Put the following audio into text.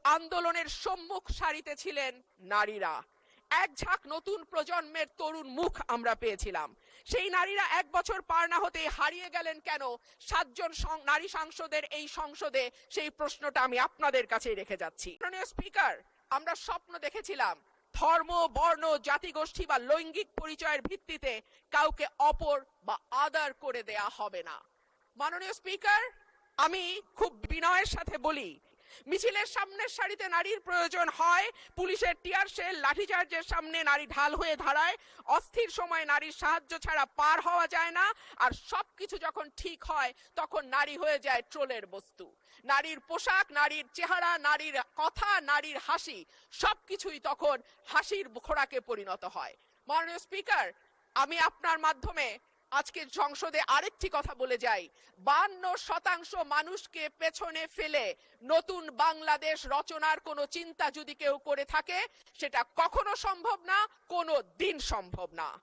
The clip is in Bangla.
আন্দোলনের সম্মুখ সারিতে ছিলেন নারীরা। এক ঝাঁক নতুন প্রজন্মের তরুণ মুখ আমরা পেয়েছিলাম। সেই নারীরা 1 বছর পার না হতে হারিয়ে গেলেন কেন 7 জন নারী সাংসদের এই সংসদে, সেই প্রশ্নটা আমি আপনাদের কাছে রেখে যাচ্ছি। মাননীয় স্পিকার, আমরা স্বপ্ন দেখেছিলাম ধর্ম, বর্ণ, জাতিগোষ্ঠী বা লৈঙ্গিক পরিচয়ের ভিত্তিতে কাউকে অপর বা আদার করে দেয়া হবে না। মাননীয় স্পিকার, আমি খুব বিনয়ের সাথে বলি, মিছিলের সামনের সারিতে নারীর প্রয়োজন হয়, পুলিশের টিয়ার শেল, লাঠিচার্জের সামনে নারী ঢাল হয়ে দাঁড়ায়, অস্থির সময় নারীর সাহায্য ছাড়া পার হওয়া যায় না, আর সবকিছু যখন ঠিক হয় তখন নারী হয়ে যায় ট্রোলের বস্তু। নারীর পোশাক, নারীর চেহারা, নারীর কথা, নারীর হাসি সবকিছুই তখন হাসির খোরাকে পরিণত হয়। মাননীয় স্পিকার, আমি আপনার মাধ্যমে আজকে সংসদে আরেকটি কথা বলে যাই, 52% মানুষকে পেছনে ফেলে নতুন বাংলাদেশ রচনার কোনো চিন্তা যদি কেউ করে থাকে, সেটা কখনো সম্ভব না, কোনো দিন সম্ভব না।